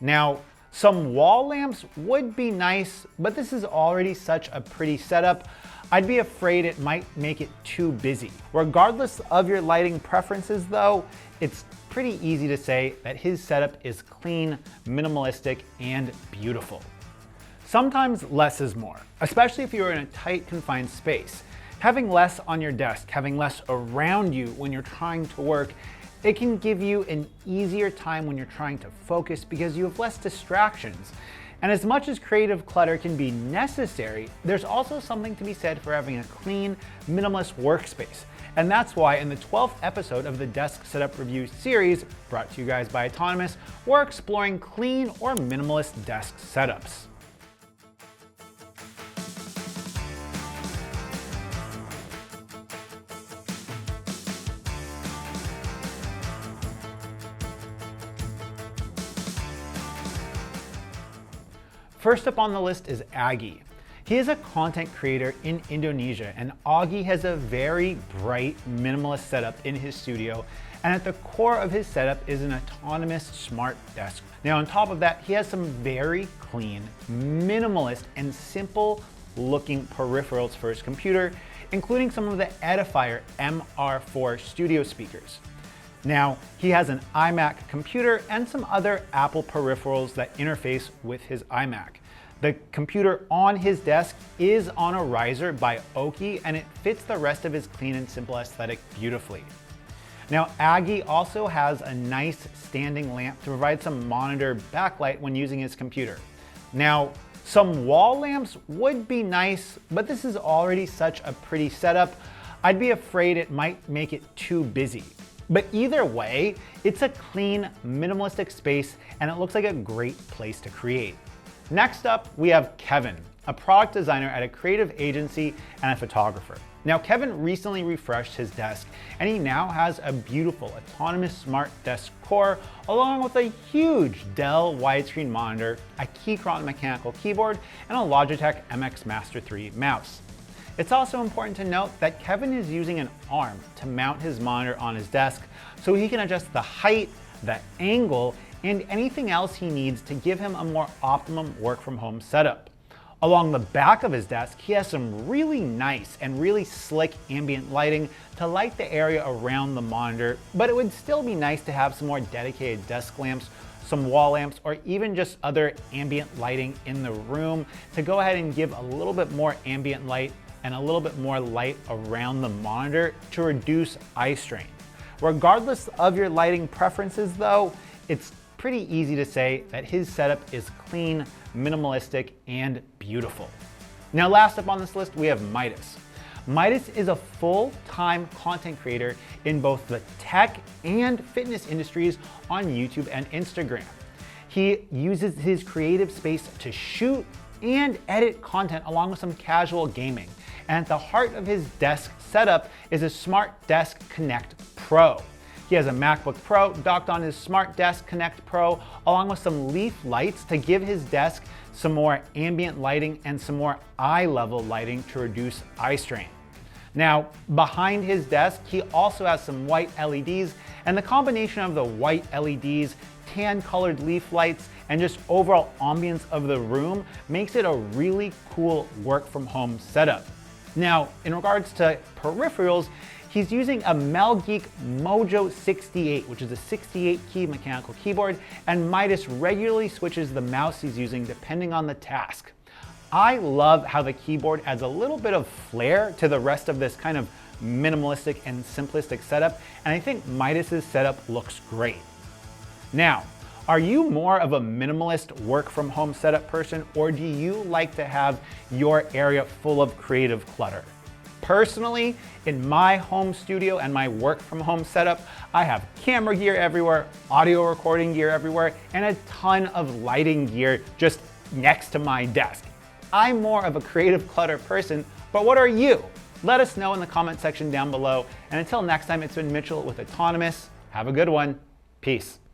Now, some wall lamps would be nice, but this is already such a pretty setup. I'd be afraid it might make it too busy. Regardless of your lighting preferences though, it's pretty easy to say that his setup is clean, minimalistic, and beautiful. Sometimes less is more, especially if you're in a tight, confined space. Having less on your desk, having less around you when you're trying to work, it can give you an easier time when you're trying to focus because you have less distractions. And as much as creative clutter can be necessary, there's also something to be said for having a clean, minimalist workspace. And that's why in the 12th episode of the Desk Setup Review series, brought to you guys by Autonomous, we're exploring clean or minimalist desk setups. First up on the list is Aggie. He is a content creator in Indonesia, and Augie has a very bright, minimalist setup in his studio, and at the core of his setup is an autonomous smart desk. Now on top of that, he has some very clean, minimalist, and simple looking peripherals for his computer, including some of the Edifier MR4 studio speakers. Now, he has an iMac computer and some other Apple peripherals that interface with his iMac. The computer on his desk is on a riser by Oki, and it fits the rest of his clean and simple aesthetic beautifully. Now, Aggie also has a nice standing lamp to provide some monitor backlight when using his computer. Now, some wall lamps would be nice, but this is already such a pretty setup. I'd be afraid it might make it too busy. But either way, it's a clean, minimalistic space, and it looks like a great place to create. Next up, we have Kevin, a product designer at a creative agency and a photographer. Now, Kevin recently refreshed his desk, and he now has a beautiful autonomous smart desk core, along with a huge Dell widescreen monitor, a Keychron mechanical keyboard, and a Logitech MX Master 3 mouse. It's also important to note that Kevin is using an arm to mount his monitor on his desk so he can adjust the height, the angle, and anything else he needs to give him a more optimum work from home setup. Along the back of his desk, he has some really nice and really slick ambient lighting to light the area around the monitor, but it would still be nice to have some more dedicated desk lamps, some wall lamps, or even just other ambient lighting in the room to go ahead and give a little bit more ambient light and a little bit more light around the monitor to reduce eye strain. Regardless of your lighting preferences though, it's pretty easy to say that his setup is clean, minimalistic, and beautiful. Now last up on this list, we have Midas. Midas is a full-time content creator in both the tech and fitness industries on YouTube and Instagram. He uses his creative space to shoot and edit content along with some casual gaming. And at the heart of his desk setup is a Smart Desk Connect Pro. He has a MacBook Pro docked on his Smart Desk Connect Pro, along with some leaf lights to give his desk some more ambient lighting and some more eye level lighting to reduce eye strain. Now, behind his desk, he also has some white LEDs, and the combination of the white LEDs, tan colored leaf lights, and just overall ambience of the room makes it a really cool work from home setup. Now, in regards to peripherals, he's using a Melgeek Mojo 68, which is a 68 key mechanical keyboard, and Midas regularly switches the mouse he's using depending on the task. I love how the keyboard adds a little bit of flair to the rest of this kind of minimalistic and simplistic setup, and I think Midas's setup looks great. Now, are you more of a minimalist work from home setup person, or do you like to have your area full of creative clutter? Personally, in my home studio and my work from home setup, I have camera gear everywhere, audio recording gear everywhere, and a ton of lighting gear just next to my desk. I'm more of a creative clutter person, but what are you? Let us know in the comment section down below. And until next time, it's been Mitchell with Autonomous. Have a good one. Peace.